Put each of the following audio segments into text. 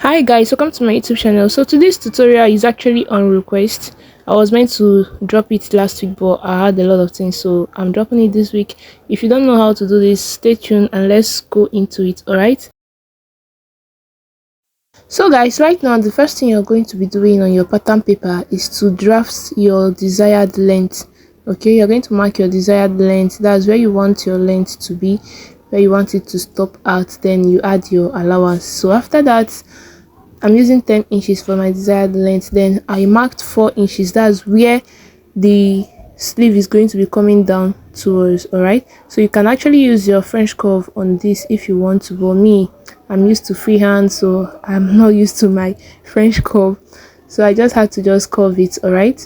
Hi guys, welcome to my YouTube channel. So today's tutorial is actually on request. I was meant to drop it last week, but I had a lot of things, so I'm dropping it this week. If you don't know how to do this, stay tuned and let's go into it. All right. So guys, right now the first thing you're going to be doing on your pattern paper is to draft your desired length. Okay, you're going to mark your desired length. That's where you want your length to be, where you want it to stop at. Then you add your allowance. So after that, I'm using 10 inches for my desired length. Then I marked 4 inches. That's where the sleeve is going to be coming down towards. All right, so you can actually use your French curve on this if you want to, but me, I'm used to freehand, so I'm not used to my French curve, so I just had to just curve it. All right,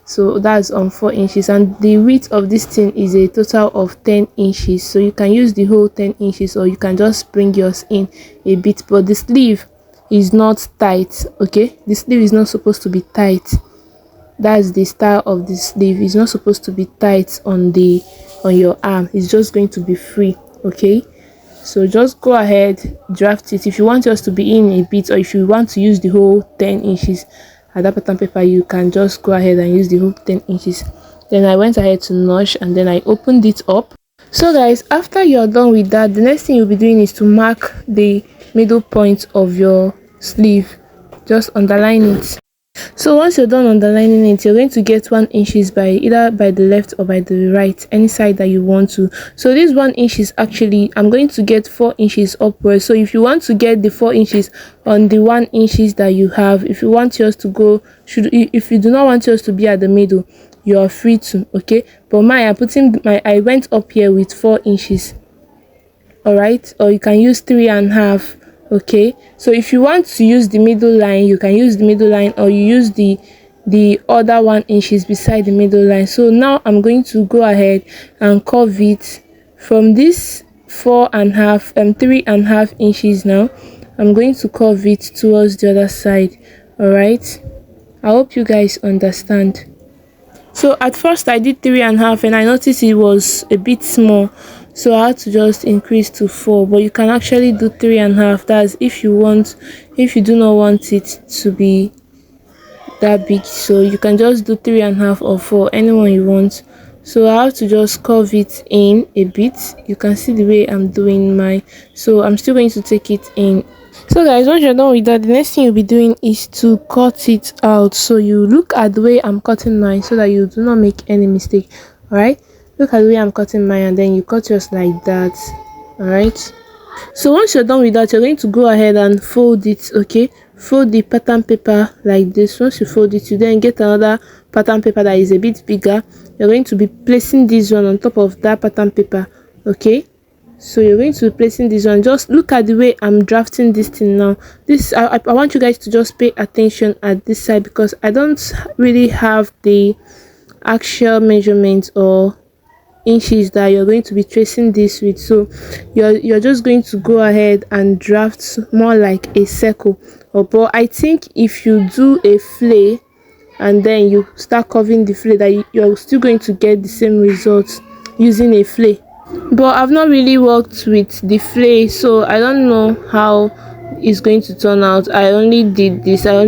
so that's on 4 inches, and the width of this thing is a total of 10 inches, so you can use the whole 10 inches or you can just bring yours in a bit. But the sleeve is not tight. Okay, the sleeve is not supposed to be tight. That's the style of the sleeve. It's not supposed to be tight on your arm. It's just going to be free. Okay, so just go ahead, draft it. If you want yours to be in a bit, or if you want to use the whole 10 inches at that pattern paper, you can just go ahead and use the whole 10 inches. Then I went ahead to notch and then I opened it up. So guys, after you're done with that, the next thing you'll be doing is to mark the middle point of your sleeve. Just underline it. So once you're done underlining it, you're going to get 1 inches by either by the left or by the right, any side that you want to. So this 1 inch is actually, I'm going to get 4 inches upwards. So if you want to get the 4 inches on the 1 inches that you have, if you want yours to go, if you do not want yours to be at the middle, you are free to. Okay, but I went up here with 4 inches. All right, or you can use 3.5. Okay, so if you want to use the middle line, you can use the middle line, or you use the other 1 inches beside the middle line. So now I'm going to go ahead and curve it from this 3.5 inches. Now I'm going to curve it towards the other side. All right, I hope you guys understand. So at first I did 3.5 and I noticed it was a bit small, so I had to just increase to 4. But you can actually do 3.5. That's if you do not want it to be that big, so you can just do 3.5 or 4, anyone you want. So I have to just curve it in a bit. You can see the way I'm doing mine, so I'm still going to take it in. So guys, once you're done with that, the next thing you'll be doing is to cut it out. So you look at the way I'm cutting mine so that you do not make any mistake. All right, look at the way I'm cutting mine and then you cut yours like that. All right, so once you're done with that, you're going to go ahead and fold it. Okay, fold the pattern paper like this. Once you fold it, you then get another pattern paper that is a bit bigger. You're going to be placing this one on top of that pattern paper. Okay, so you're going to be placing this one. Just look at the way I'm drafting this thing now. I want you guys to just pay attention at this side, because I don't really have the actual measurements or inches that you're going to be tracing this with. So you're just going to go ahead and draft more like a circle. But I think if you do a flay and then you start covering the flay, that you're still going to get the same results using a flay. But I've not really worked with the flay, so I don't know how it's going to turn out. I only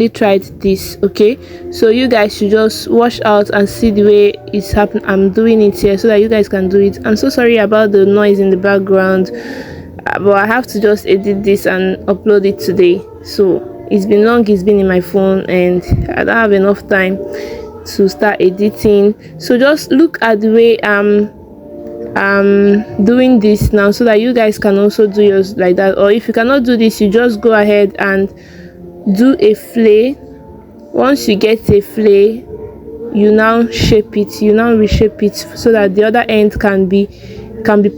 tried this. Okay, so you guys should just watch out and see the way it's happening. I'm doing it here so that you guys can do it. I'm so sorry about the noise in the background, but I have to just edit this and upload it today. So it's been long, it's been in my phone and I don't have enough time to start editing. So just look at the way I'm doing this now, so that you guys can also do yours like that. Or if you cannot do this, you just go ahead and do a flay. Once you get a flay, you now shape it, you now reshape it so that the other end can be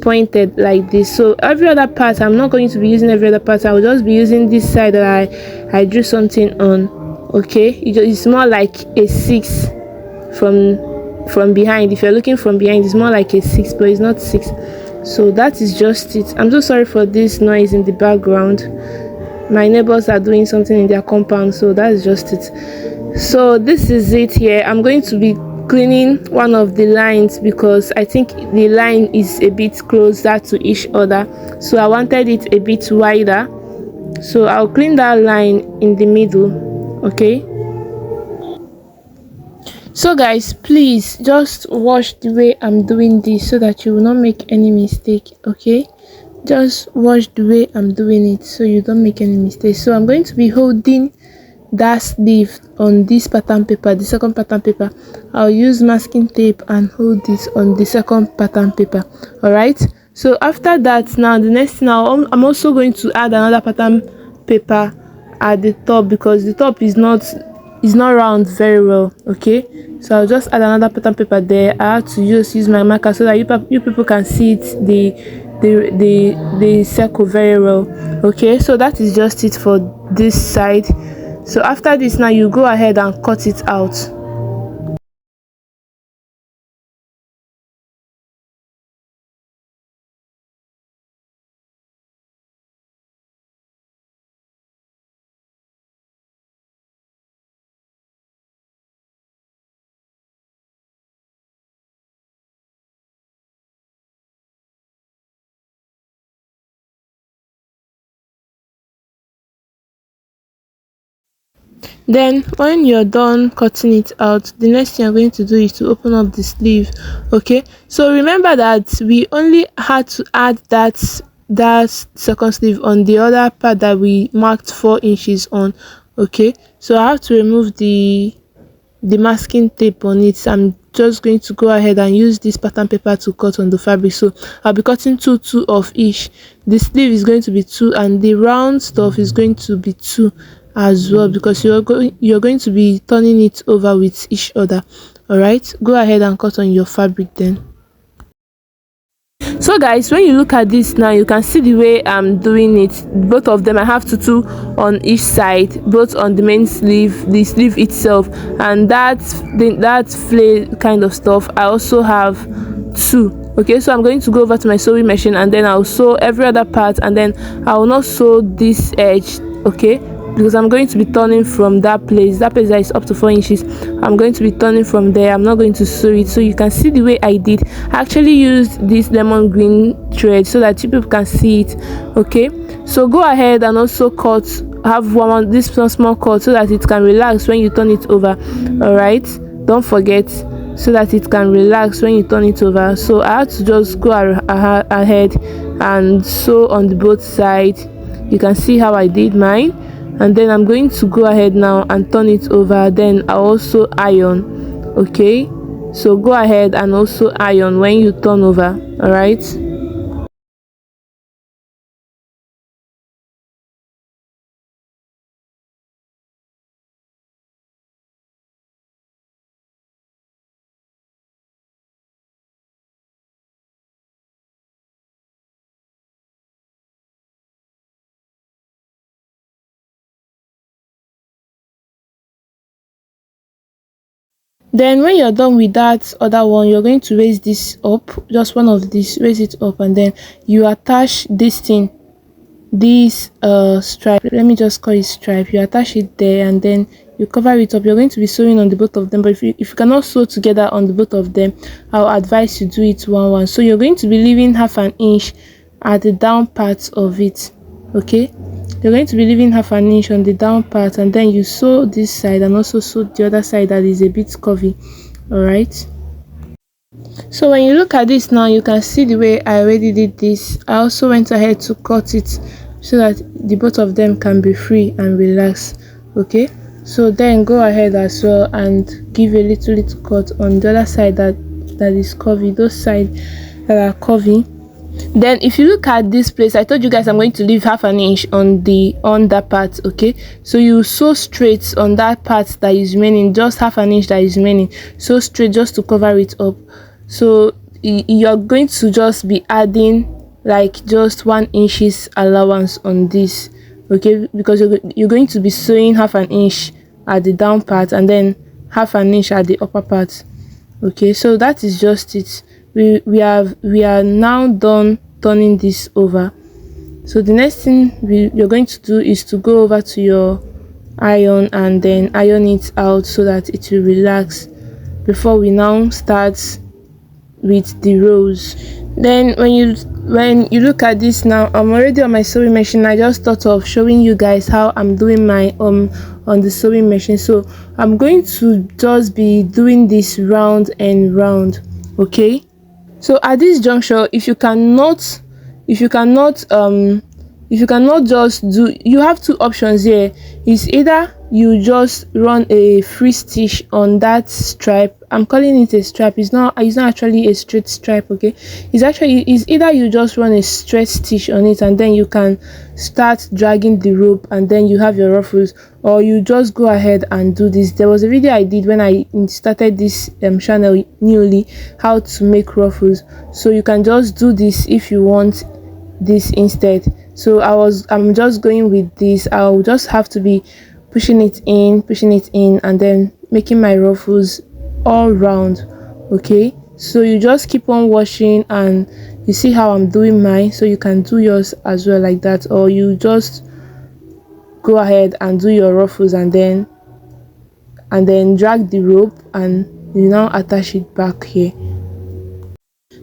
pointed like this. So every other part, I'm not going to be using every other part. I will just be using this side that I drew something on. Okay, it's more like a 6 from behind. If you're looking from behind, it's more like a 6, but it's not 6. So that is just it. I'm so sorry for this noise in the background. My neighbors are doing something in their compound, so that's just it. So this is it here. I'm going to be cleaning one of the lines because I think the line is a bit closer to each other, so I wanted it a bit wider. So I'll clean that line in the middle. Okay, so guys, please just watch the way I'm doing this so that you will not make any mistake. Okay, just watch the way I'm doing it so you don't make any mistakes. So I'm going to be holding that sleeve on this pattern paper, the second pattern paper. I'll use masking tape and hold it on the second pattern paper. All right, so after that, now the next thing, I'm also going to add another pattern paper at the top, because the top is not round very well. Okay, so I'll just add another pattern paper there. I have to use my marker so that you people can see it, the circle very well. Okay, so that is just it for this side. So after this, now you go ahead and cut it out. Then when you're done cutting it out, the next thing you're going to do is to open up the sleeve. Okay, so remember that we only had to add that second sleeve on the other part that we marked 4 inches on. Okay, so I have to remove the masking tape on it. I'm just going to go ahead and use this pattern paper to cut on the fabric. So I'll be cutting two of each. The sleeve is going to be 2 and the round stuff is going to be 2 as well, because you're going to be turning it over with each other. All right, go ahead and cut on your fabric then. So guys, when you look at this now, you can see the way I'm doing it. Both of them, I have two on each side, both on the main sleeve, the sleeve itself, and that flare kind of stuff. I also have 2. Okay, so I'm going to go over to my sewing machine and then I'll sew every other part, and then I will not sew this edge. Okay, because I'm going to be turning from that place that is up to 4 inches. I'm going to be turning from there. I'm not going to sew it. So you can see the way I did. I actually used this lemon green thread so that you people can see it. Okay, so go ahead and also cut, have this small cut so that it can relax when you turn it over. All right, don't forget, so that it can relax when you turn it over. So I had to just go ahead and sew on the both sides. You can see how I did mine, and then I'm going to go ahead now and turn it over. Then I also iron. Okay, so go ahead and also iron when you turn over. All right. Then when you're done with that other one, you're going to raise this up, just one of these, raise it up, and then you attach this thing, this stripe, let me just call it stripe. You attach it there and then you cover it up. You're going to be sewing on the both of them, but if you cannot sew together on the both of them, I'll advise you do it one. So you're going to be leaving half an inch at the down part of it. Okay, you're going to be leaving half an inch on the down part, and then you sew this side and also sew the other side that is a bit curvy. All right, so when you look at this now, you can see the way I already did this. I also went ahead to cut it so that the both of them can be free and relax. Okay, so then go ahead as well and give a little cut on the other side that is curvy, those sides that are curvy. Then if you look at this place, I told you guys I'm going to leave half an inch on that part. Okay, so you sew straight on that part that is remaining, just half an inch that is remaining, sew straight just to cover it up. So you're going to just be adding like just 1 inch's allowance on this. Okay, because you're going to be sewing half an inch at the down part and then half an inch at the upper part. Okay, so that is just it. We are now done turning this over. So the next thing you're going to do is to go over to your iron and then iron it out so that it will relax before we now start with the rows. Then when you when you look at this now, I'm already on my sewing machine. I just thought of showing you guys how I'm doing my on the sewing machine. So I'm going to just be doing this round and round. Okay, so at this juncture, if you cannot just do, you have two options here. Is either you just run a free stitch on that stripe. I'm calling it a stripe. It's not actually a straight stripe. Okay, it's either you just run a straight stitch on it and then you can start dragging the rope and then you have your ruffles, or you just go ahead and do this. There was a video I did when I started this channel newly, how to make ruffles. So you can just do this if you want this instead. So I'm just going with this. I'll just have to be pushing it in and then making my ruffles all round. Okay, so you just keep on washing and you see how I'm doing mine, so you can do yours as well like that, or you just go ahead and do your ruffles and then drag the rope and you now attach it back here.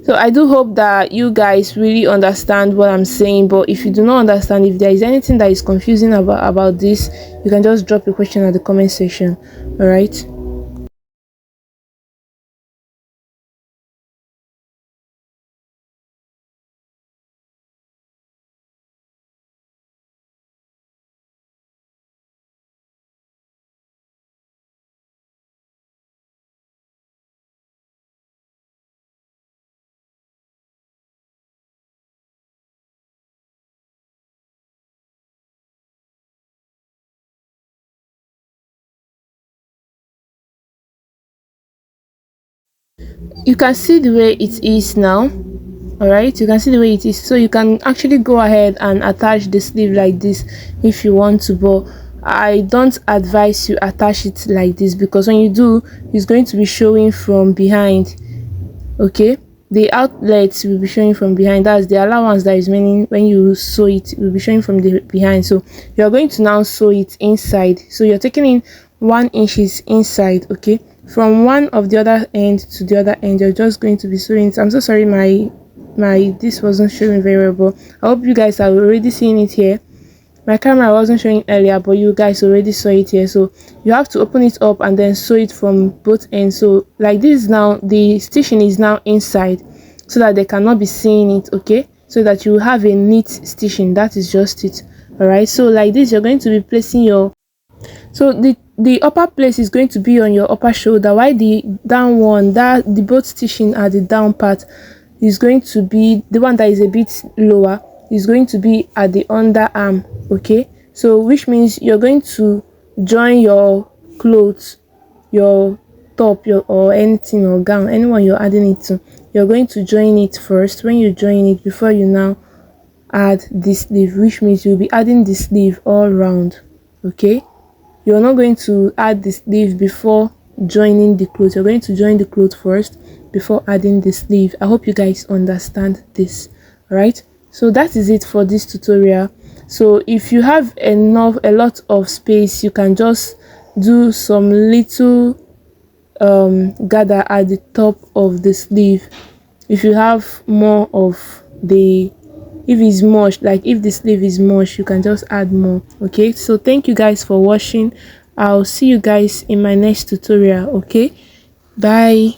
So I do hope that you guys really understand what I'm saying, but if you do not understand, if there is anything that is confusing about this, you can just drop a question at the comment section. All right. You can see the way it is now. All right, you can see the way it is, so you can actually go ahead and attach the sleeve like this if you want to, but I don't advise you attach it like this, because when you do, it's going to be showing from behind. Okay, the outlets will be showing from behind. That's the allowance that is meaning when you sew it will be showing from the behind. So you're going to now sew it inside. So you're taking in 1 inches inside. Okay, from one of the other end to the other end, you're just going to be sewing it. I'm so sorry, my this wasn't showing very well. I hope you guys are already seeing it here. My camera wasn't showing earlier, but you guys already saw it here. So you have to open it up and then sew it from both ends. So like this, now the stitching is now inside so that they cannot be seeing it. Okay, so that you have a neat stitching. That is just it. All right, so like this, you're going to be placing your, so the upper place is going to be on your upper shoulder, while the down one, that the both stitching at the down part is going to be, the one that is a bit lower is going to be at the underarm. Okay, so which means you're going to join your clothes, your top, your or anything, or gown, anyone you're adding it to, you're going to join it first. When you join it, before you now add this sleeve, which means you'll be adding the sleeve all round. Okay, you're not going to add the sleeve before joining the clothes. You're going to join the clothes first before adding the sleeve. I hope you guys understand this. All right, so that is it for this tutorial. So if you have a lot of space, you can just do some little gather at the top of the sleeve. If you have more of the, if it's much, like if the sleeve is much, you can just add more. Okay, so thank you guys for watching. I'll see you guys in my next tutorial. Okay, bye.